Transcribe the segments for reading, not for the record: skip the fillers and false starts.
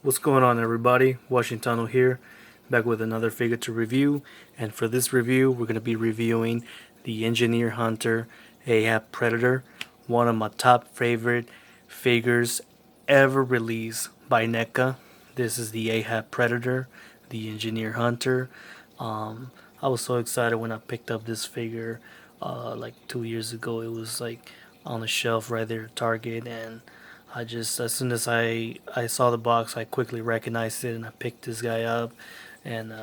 What's going on, everybody? Washington here, back with another figure to review. And for this review, we're going to be reviewing the Engineer Hunter Ahab Predator, one of my top favorite figures ever released by Neca. This is the Ahab Predator, the Engineer Hunter. I was so excited when I picked up this figure like 2 years ago. It was like on the shelf right there at Target, and as soon as I saw the box, I quickly recognized it and I picked this guy up. And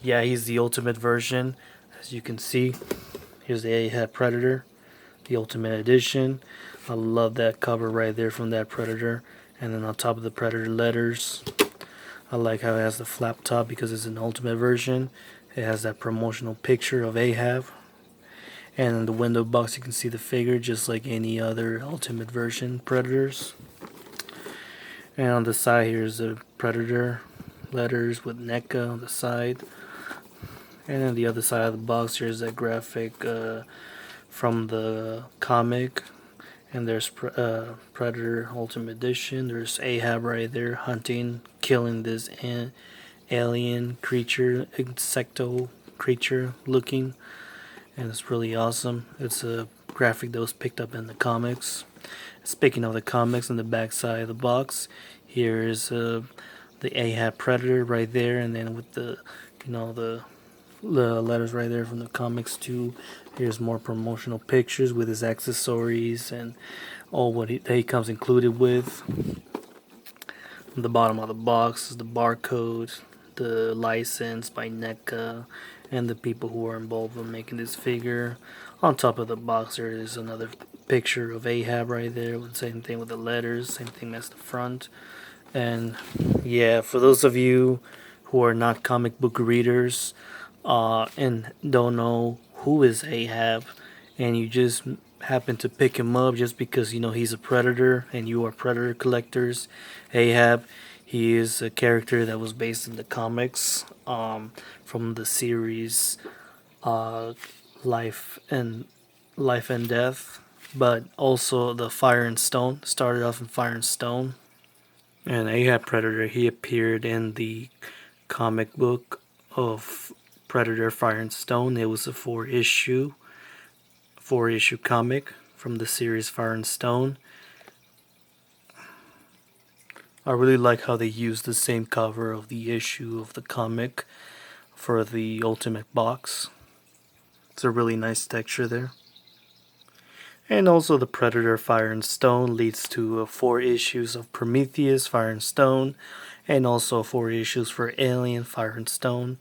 yeah, he's the ultimate version. As you can see, here's the Ahab Predator, the Ultimate Edition. I love that cover right there from that Predator. And then on top of the Predator letters, I like how it has the flap top because it's an Ultimate version. It has that promotional picture of Ahab. And in the window box, you can see the figure just like any other Ultimate version Predators. And on the side here is the Predator letters with Neca on the side. And on the other side of the box here's that graphic from the comic. And there's Predator Ultimate Edition. There's Ahab right there hunting, killing this alien creature, insecto creature looking. And it's really awesome. It's a graphic that was picked up in the comics. Speaking of the comics, on the back side of the box, here is the Ahab Predator right there, and then with the letters right there from the comics too. Here's more promotional pictures with his accessories and all what he comes included with. On the bottom of the box is the barcode, the license by NECA, and the people who are involved in making this figure. On top of the box there is another picture of Ahab right there, with the same thing with the letters, same thing as the front. And yeah, for those of you who are not comic book readers and don't know who is Ahab, and you just happen to pick him up just because you know he's a predator and you are predator collectors, Ahab, he is a character that was based in the comics from the series Life and Death, but also the Fire and Stone. Started off in Fire and Stone. And Ahab Predator, he appeared in the comic book of Predator Fire and Stone. It was a four-issue comic from the series Fire and Stone. I really like how they used the same cover of the issue of the comic for the Ultimate box. It's a really nice texture there. And also the Predator Fire and Stone leads to 4 issues of Prometheus Fire and Stone, and also 4 issues for Alien Fire and Stone,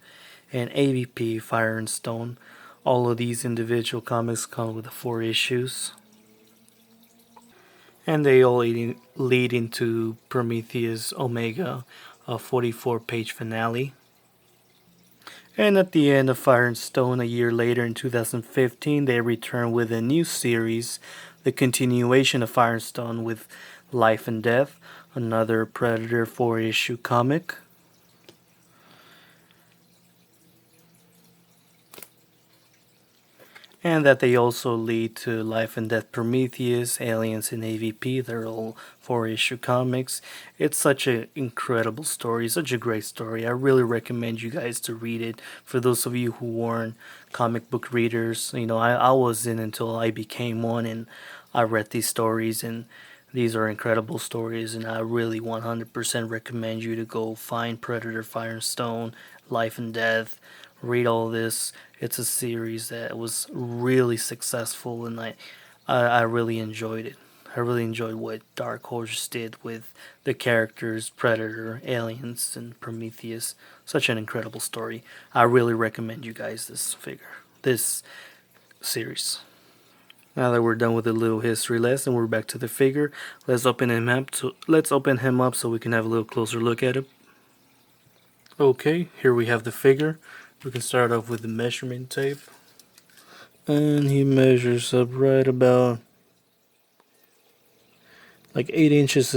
and AVP Fire and Stone. All of these individual comics come with 4 issues. And they all lead into Prometheus Omega, a 44-page finale. And at the end of Fire and Stone, a year later in 2015, they returned with a new series, the continuation of Fire and Stone with Life and Death, another Predator 4-issue comic. And that they also lead to Life and Death Prometheus, Aliens, and AVP. They're all 4-issue comics. It's such an incredible story, such a great story. I really recommend you guys to read it. For those of you who weren't comic book readers, you know, I wasn't until I became one, and I read these stories, and these are incredible stories, and I really 100% recommend you to go find Predator Fire and Stone, Life and Death, read all this. It's a series that was really successful, and I really enjoyed it. I really enjoyed what Dark Horse did with the characters Predator, Aliens, and Prometheus. Such an incredible story. I really recommend you guys this series. Now that we're done with the little history lesson, we're back to the figure. Let's open him up so we can have a little closer look at him. Okay, here we have the figure. We can start off with the measurement tape. And he measures up right about like 8.5 inches.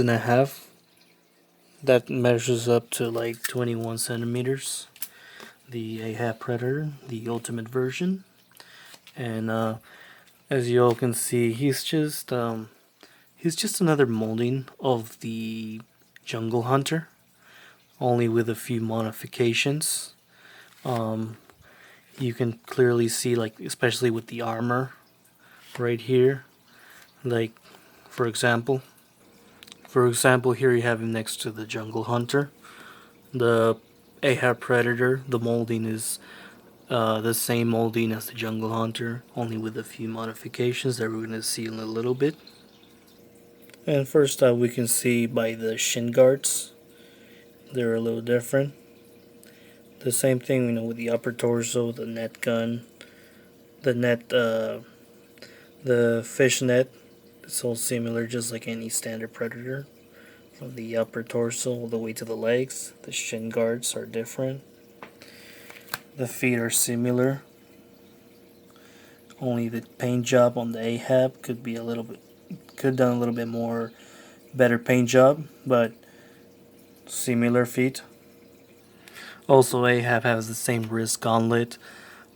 That measures up to like 21 centimeters. The Ahab Predator, the Ultimate version. And as you all can see, he's just another molding of the Jungle Hunter. only with a few modifications. You can clearly see, like, especially with the armor right here, like for example here you have him next to the Jungle Hunter. The Ahab Predator, the molding is the same molding as the Jungle Hunter, only with a few modifications that we're going to see in a little bit. And first we can see by the shin guards, they're a little different. The same thing, with the upper torso, the net gun, the net, the fish net. It's all similar, just like any standard Predator. From the upper torso all the way to the legs, the shin guards are different. The feet are similar. Only the paint job on the Ahab could be could done a little bit more better paint job, but similar feet. Also, Ahab has the same wrist gauntlet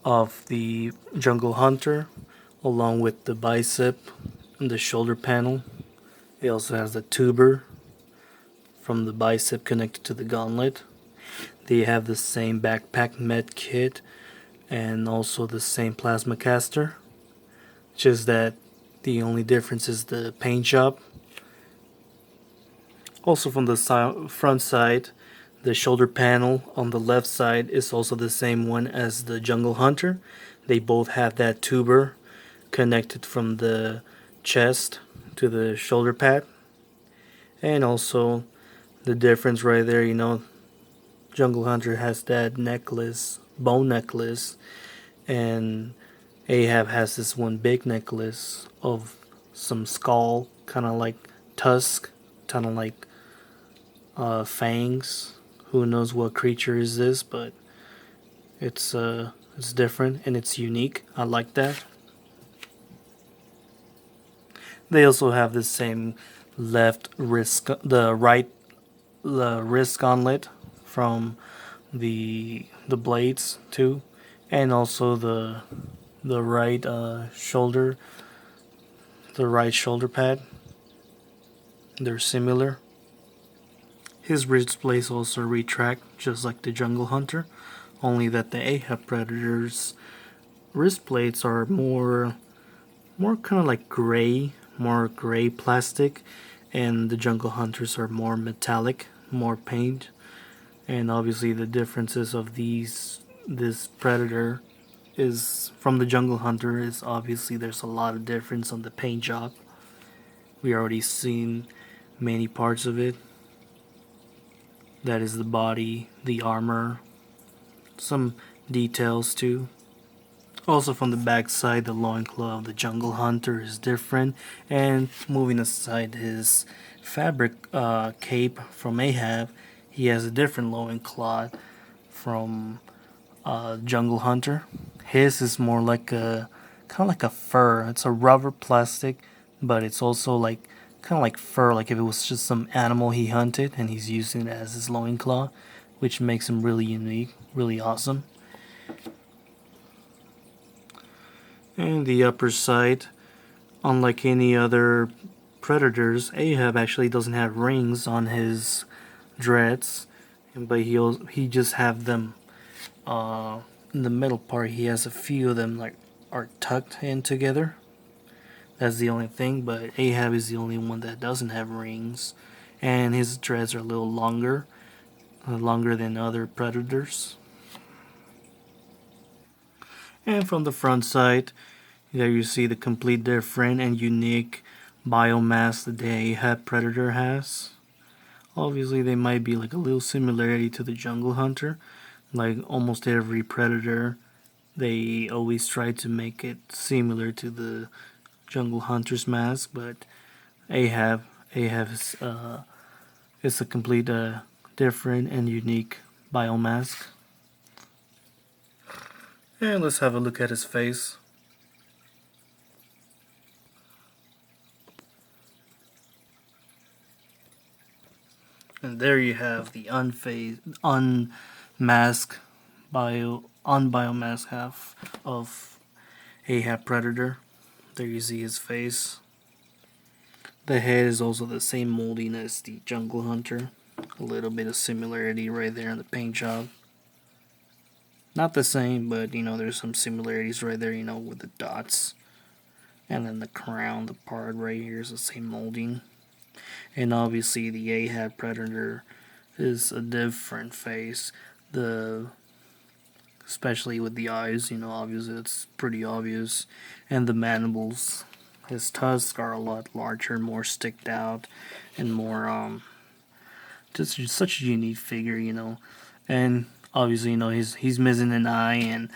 of the Jungle Hunter, along with the bicep and the shoulder panel. It also has the tuber from the bicep connected to the gauntlet. They have the same backpack med kit and also the same plasma caster, just that the only difference is the paint job. Also from the front side, the shoulder panel on the left side is also the same one as the Jungle Hunter. They both have that tuber connected from the chest to the shoulder pad. And also the difference right there, Jungle Hunter has that necklace, bone necklace, and Ahab has this one big necklace of some skull, kind of like tusk, kind of like fangs. Who knows what creature is this, but it's different and it's unique. I like that. They also have the same left wrist, the wrist gauntlet from the blades too, and also the right shoulder, the right shoulder pad. They're similar. His wrist blades also retract just like the Jungle Hunter, only that the Ahab Predator's wrist plates are more kind of like gray, more gray plastic, and the Jungle Hunters are more metallic, more paint. And obviously the differences of this Predator is from the Jungle Hunter is obviously there's a lot of difference on the paint job. We already seen many parts of it. That is the body, the armor, some details too. Also from the back side, the loincloth of the Jungle Hunter is different. And moving aside his fabric cape from Ahab, he has a different loincloth from Jungle Hunter. His is more like kind of like a fur. It's a rubber plastic, but it's also like kind of like fur, like if it was just some animal he hunted and he's using it as his loincloth, which makes him really unique, really awesome. And the upper side, unlike any other Predators, Ahab actually doesn't have rings on his dreads, but he just have them in the middle part. He has a few of them like are tucked in together. That's the only thing, but Ahab is the only one that doesn't have rings, and his dreads are a little longer than other Predators. And from the front side, there you see the complete different and unique biomass that the Ahab Predator has. Obviously, they might be like a little similarity to the Jungle Hunter. Like almost every Predator, they always try to make it similar to the Jungle Hunter's mask, but Ahab is a complete different and unique biomask. And let's have a look at his face. And there you have the unmasked unbiomasked half of Ahab Predator. There you see his face. The head is also the same molding as the Jungle Hunter. A little bit of similarity right there in the paint job. Not the same, but you know, there's some similarities right there, you know, with the dots. And then the crown, the part right here is the same molding. And obviously the Ahab Predator is a different face. The especially with the eyes, you know, obviously it's pretty obvious. And the mandibles. His tusks are a lot larger, more sticked out, and more just such a unique figure, you know. And obviously, you know, he's missing an eye, and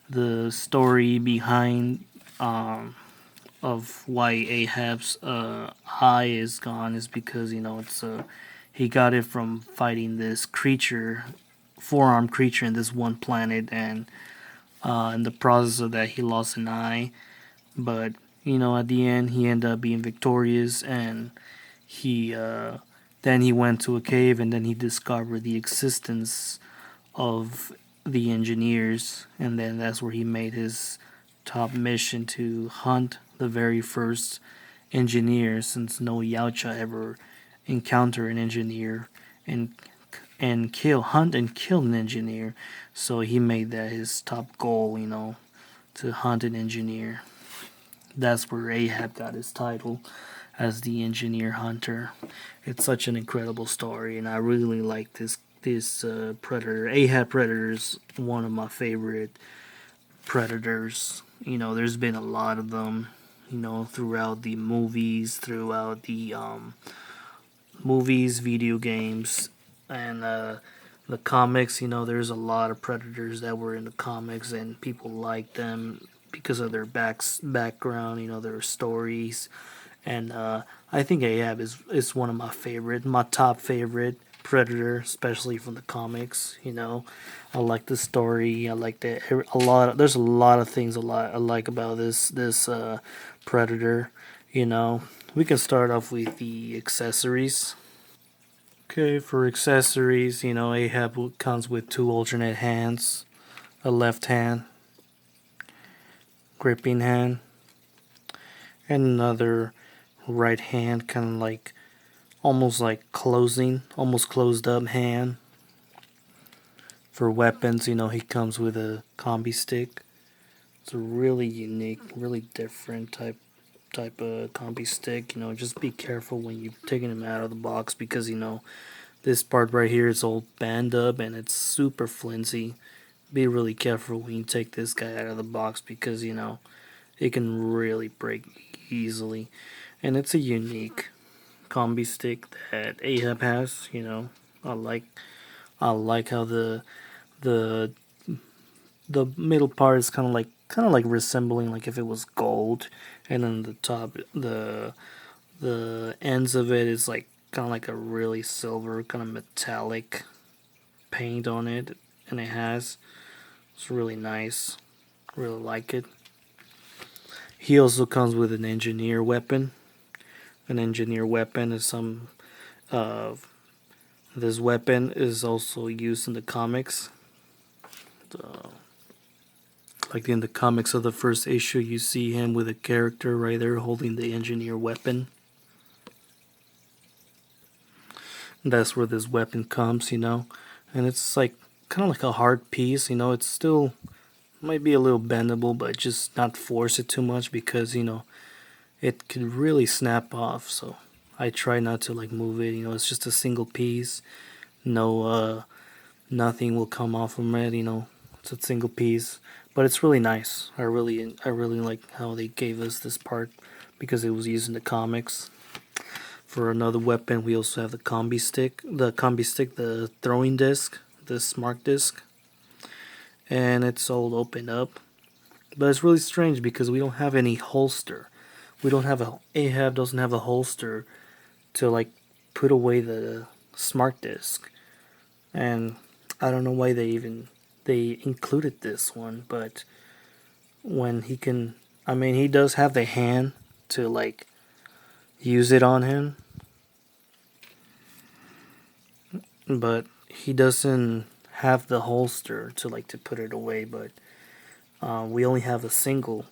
the story behind of why Ahab's eye is gone is because, you know, it's he got it from fighting this creature, four-armed creature in this one planet, and in the process of that he lost an eye. But you know, at the end he ended up being victorious, and he then he went to a cave, and then he discovered the existence of the engineers, and then that's where he made his top mission to hunt the very first engineer, since no Yautja ever encountered an engineer and hunt and kill an engineer. So he made that his top goal, you know, to hunt an engineer. That's where Ahab got his title as the engineer hunter. It's such an incredible story, and I really like this predator. Ahab Predator is one of my favorite predators. You know, there's been a lot of them, you know, throughout the movies, video games, and the comics. You know, there's a lot of predators that were in the comics, and people like them because of their background. You know, their stories, and I think Ahab is one of my top favorite predator, especially from the comics. You know, I like the story. I like that there's a lot of things I like about this predator. You know, we can start off with the accessories. Okay, for accessories, you know, Ahab comes with two alternate hands, a left hand, gripping hand, and another right hand, kind of like almost like almost closed up hand. For weapons, you know, he comes with a combi stick. It's a really unique, really different type of combi stick. You know, just be careful when you're taking him out of the box, because you know this part right here is all band up and it's super flimsy. Be really careful when you take this guy out of the box, because you know it can really break easily. And it's a unique combi stick that Ahab has. You know, I like how the the middle part is kind of like resembling like if it was gold, and then the top the ends of it is like kind of like a really silver kind of metallic paint on it, and it's really nice. Really like it. He also comes with an engineer weapon. An engineer weapon is some uh, this weapon is also used in the comics. Like in the comics of the first issue, you see him with a character right there holding the engineer weapon. And that's where this weapon comes, you know. And it's like kind of like a hard piece, you know. It's still might be a little bendable, but just not force it too much, because you know it could really snap off. So I try not to like move it. You know, it's just a single piece. No, nothing will come off from it. You know, it's a single piece, but it's really nice. I really like how they gave us this part, because it was used in the comics. For another weapon, we also have the combi stick. The throwing disc, the smart disc, and it's all open up. But it's really strange because we don't have any holster. We don't have a Ahab doesn't have a holster to like put away the smart disc, and I don't know why they included this one. But when he can, I mean, he does have the hand to like use it on him, but he doesn't have the holster to like to put it away. But we only have a single,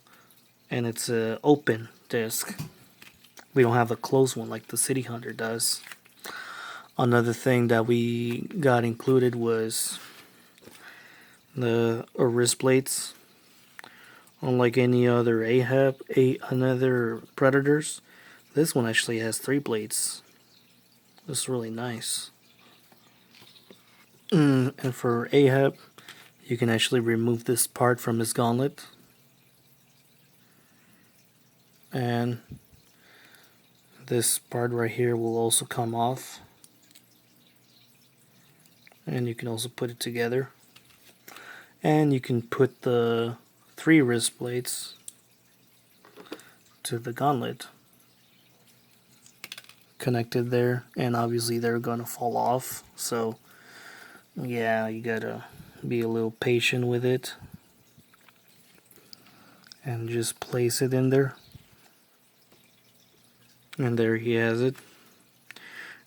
and it's a open disc. We don't have a closed one like the City Hunter does. Another thing that we got included was the wrist plates. Unlike any other another Predators, this one actually has 3 plates. This is really nice. And for Ahab, you can actually remove this part from his gauntlet. And this part right here will also come off. And you can also put it together. And you can put the 3 wrist plates to the gauntlet connected there, and obviously they're gonna fall off, so yeah, you gotta be a little patient with it and just place it in there. And there he has it.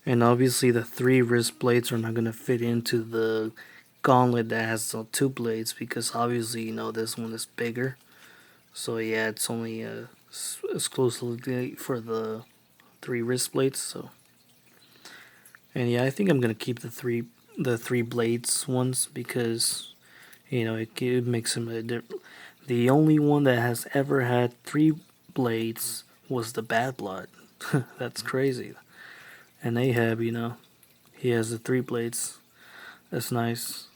And obviously the 3 wrist plates are not gonna fit into the gauntlet that has the 2 blades, because obviously, you know, this one is bigger. So yeah, it's only exclusively for the 3 wrist plates. So, and yeah, I think I'm gonna keep the three blades ones, because you know it makes them the only one that has ever had 3 blades was the Bad Blood. That's crazy. And Ahab, you know, he has the 3 blades. That's nice.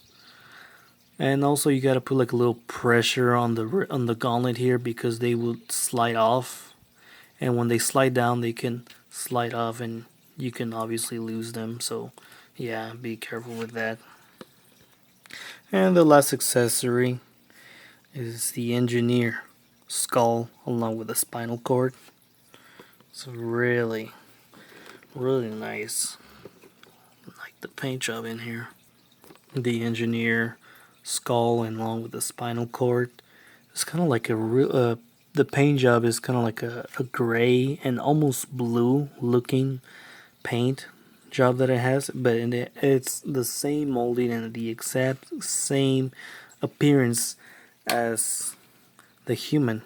And also you gotta put like a little pressure on the gauntlet here, because they will slide off, and when they slide down they can slide off, and you can obviously lose them. So yeah, be careful with that. And the last accessory is the engineer skull along with the spinal cord. It's really nice. I like the paint job in here. The engineer skull and along with the spinal cord. It's kind of like a real. The paint job is kind of like a gray and almost blue looking paint job that it has, but it's the same molding and the exact same appearance as the human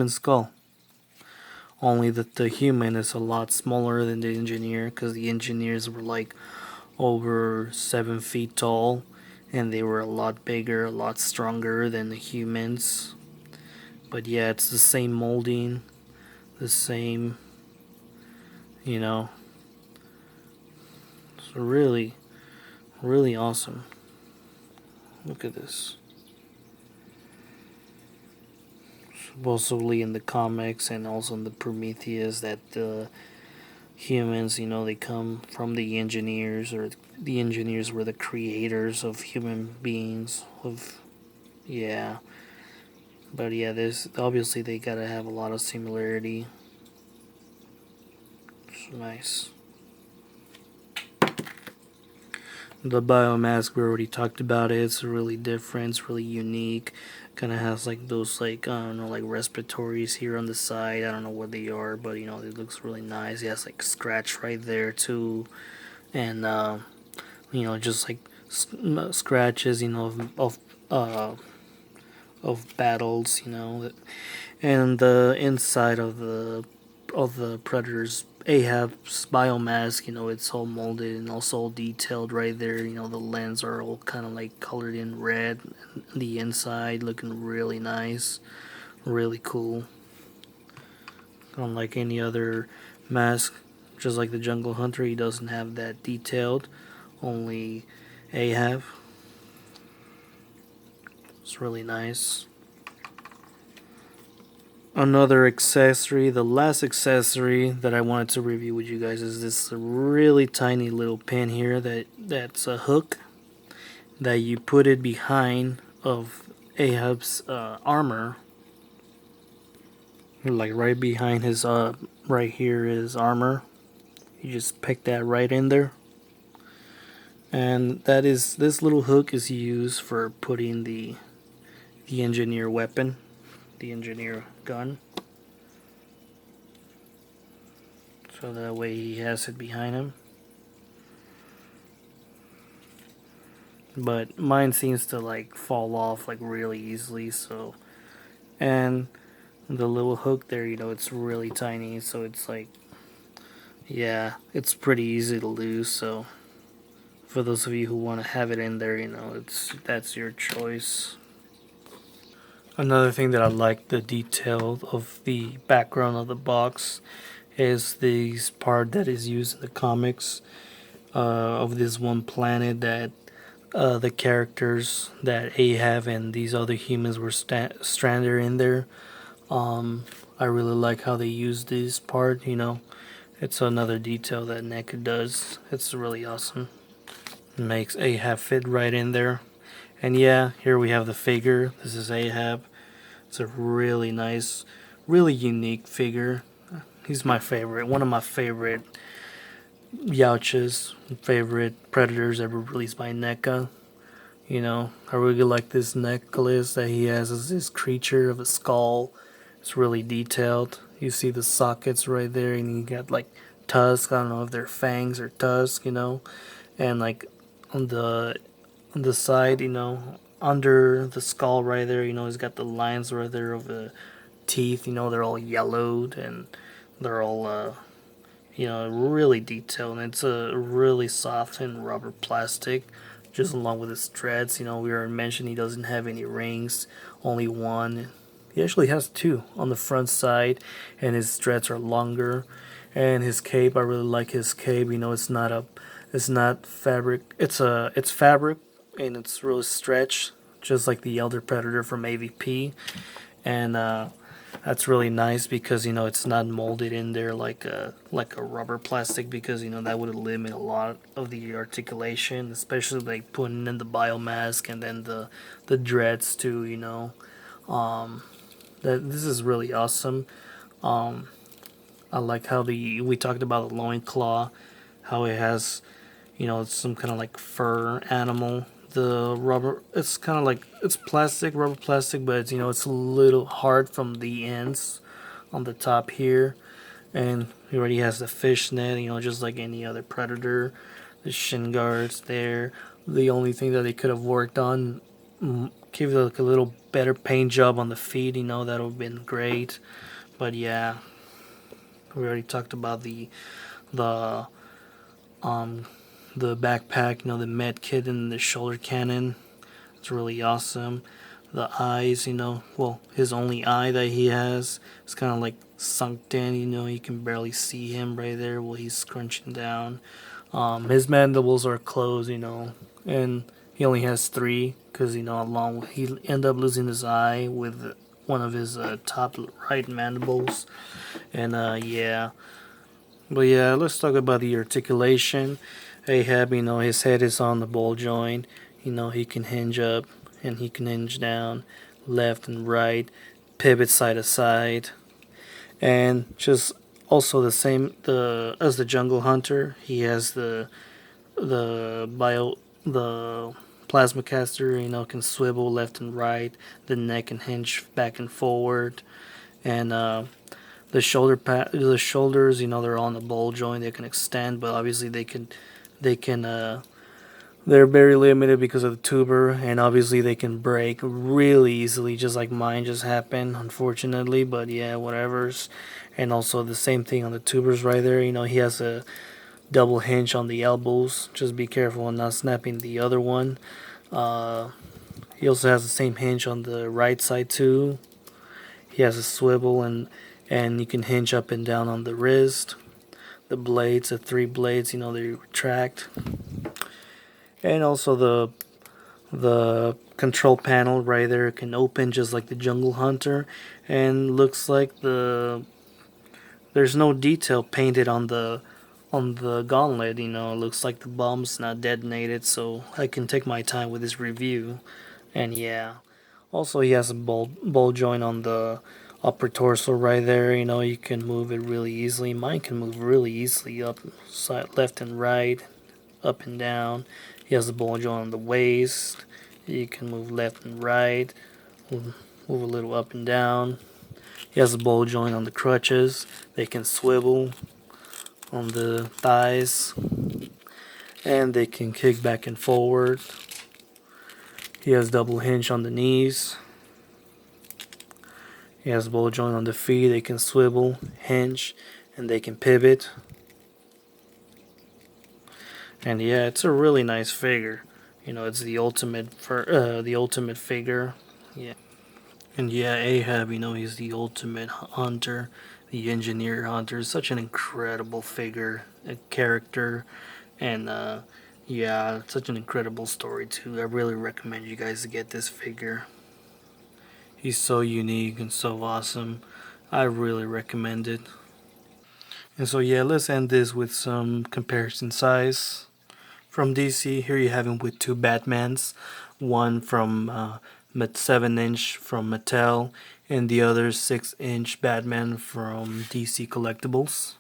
skull. Only that the human is a lot smaller than the engineer, because the engineers were like over 7 feet tall, and they were a lot bigger, a lot stronger than the humans. But yeah, it's the same molding, the same, you know. It's really awesome. Look at this. Supposedly in the comics and also in the Prometheus, that the humans, you know, they come from the engineers, or the engineers were the creators of human beings. Yeah. But yeah, this obviously they gotta have a lot of similarity. It's nice. The biomask, we already talked about it. It's really different. It's really unique. Kind of has like those, like, I don't know, like respiratories here on the side. I don't know what they are, but you know, it looks really nice. It has like scratch right there too, and you know, just like scratches, you know, of battles, you know. And the inside of the Predator's Ahab's biomask, you know, it's all molded and also all detailed right there. You know, the lens are all kind of like colored in red. The inside looking really nice, really cool. Unlike any other mask, just like the Jungle Hunter, he doesn't have that detailed. Only Ahab. It's really nice. Another accessory, the last accessory that I wanted to review with you guys, is this really tiny little pin here that's a hook that you put it behind of Ahab's armor, like right behind his right here is armor. You just pick that right in there, and this little hook is used for putting the engineer weapon, the engineer gun. So that way he has it behind him. But mine seems to like fall off like really easily, so. And the little hook there, you know, it's really tiny, so it's like Yeah, it's pretty easy to lose, so for those of you who want to have it in there, that's your choice. Another thing that I like the detail of the background of the box is this part that is used in the comics of this one planet that the characters that Ahab and these other humans were stranded in there. I really like how they use this part. It's another detail that Neca does. It's really awesome. It makes Ahab fit right in there. And yeah, here we have the figure. This is Ahab. It's a really nice, really unique figure. He's my favorite. One of my favorite Yautjas, favorite predators ever released by Neca. I really like this necklace that he has as this creature of a skull. It's really detailed. You see the sockets right there, and you got like tusks. I don't know if they're fangs or tusks. And like on the side, under the skull right there, he's got the lines right there of the teeth. They're all yellowed and they're all really detailed. And it's a really soft and rubber plastic, just along with his dreads. We already mentioned he doesn't have any rings, only one. He actually has two on the front side, and his dreads are longer. And his cape, I really like his cape. It's not fabric. It's fabric, and it's really stretched, just like the Elder Predator from AVP. And that's really nice because it's not molded in there like a rubber plastic, because that would limit a lot of the articulation, especially like putting in the biomask and then the dreads too. That this is really awesome. Um, I like how we talked about the loin claw, how it has it's some kind of like fur animal. The rubber, it's kind of like it's plastic, rubber plastic, but it's a little hard from the ends on the top here. And he already has the fishnet, just like any other predator. The shin guards there. The only thing that they could have worked on, give it like a little better paint job on the feet, that would have been great. But yeah, we already talked about the um the backpack, the med kit and the shoulder cannon. It's really awesome. The eyes, well, his only eye that he has is kind of like sunk in. You can barely see him right there while he's scrunching down. His mandibles are closed, and he only has three because along he end up losing his eye with one of his top right mandibles, and yeah. But yeah, let's talk about the articulation. Ahab, his head is on the ball joint. He can hinge up and he can hinge down, left and right, pivot side to side, and just also the same as the jungle hunter. He has the plasma caster. Can swivel left and right. The neck can hinge back and forward, and the shoulders, they're on the ball joint. They can extend, but obviously they can they're very limited because of the tuber, and obviously they can break really easily, just like mine just happened, unfortunately. But yeah, whatever's. And also the same thing on the tubers right there. He has a double hinge on the elbows. Just be careful on not snapping the other one. Uh, he also has the same hinge on the right side too. He has a swivel, and you can hinge up and down on the wrist. The blades, the three blades, they retract. And also the control panel right there can open just like the Jungle Hunter, and looks like there's no detail painted on the gauntlet. It looks like the bomb's not detonated, so I can take my time with this review. And yeah, also he has a ball joint on the upper torso right there. You can move it really easily. Mine can move really easily up, side, left and right, up and down. He has a ball joint on the waist. You can move left and right, move a little up and down. He has a ball joint on the crutches. They can swivel on the thighs, and they can kick back and forward. He has double hinge on the knees. He has a ball joint on the feet. They can swivel, hinge, and they can pivot. And yeah, it's a really nice figure. You know, it's the ultimate for the ultimate figure. Yeah. And yeah, Ahab, you know, he's the ultimate hunter, the engineer hunter. Such an incredible figure, a character, and yeah, such an incredible story too. I really recommend you guys to get this figure. He's so unique and so awesome. I really recommend it. And so yeah, let's end this with some comparison size. From DC, here you have him with two Batmans, one from 7-inch from Mattel, and the other 6-inch Batman from DC Collectibles.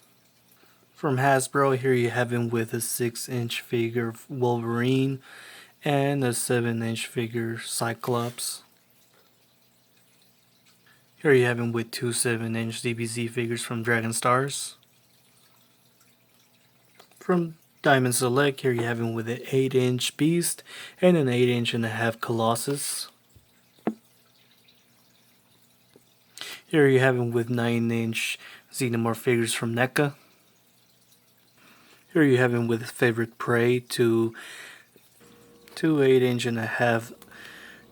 From Hasbro, here you have him with a 6-inch figure Wolverine and a 7-inch figure Cyclops. Here you have him with two 7-inch DBZ figures from Dragon Stars. From Diamond Select, here you have him with an 8-inch Beast and an 8-inch and a half Colossus. Here you have him with 9-inch Xenomorph figures from Neca. Here you have him with his favorite prey, two 8-inch and a half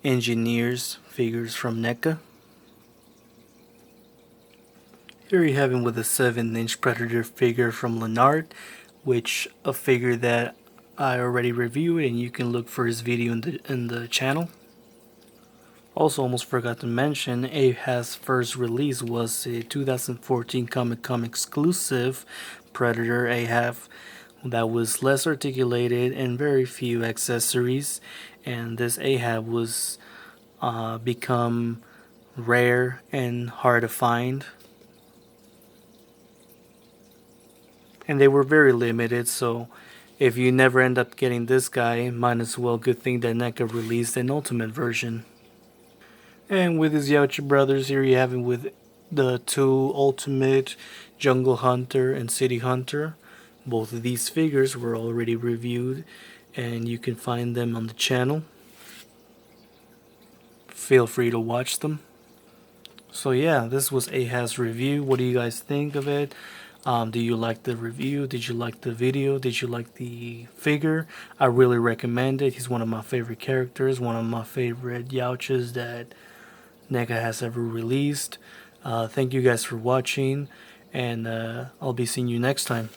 Engineers figures from Neca. Here you have him with a 7-inch Predator figure from Lennart, which a figure that I already reviewed, and you can look for his video in the channel. Also, almost forgot to mention, Ahab's first release was a 2014 Comic-Con exclusive Predator Ahab that was less articulated and very few accessories, and this Ahab was become rare and hard to find. And they were very limited, so if you never end up getting this guy, might as well good thing that NECA released an ultimate version. And with his Yautja brothers, here you have him with the two ultimate Jungle Hunter and City Hunter. Both of these figures were already reviewed, and you can find them on the channel. Feel free to watch them. So yeah, this was Ahab's review. What do you guys think of it? Do you like the review? Did you like the video? Did you like the figure? I really recommend it. He's one of my favorite characters, one of my favorite Yautjas that NECA has ever released. Thank you guys for watching, and I'll be seeing you next time.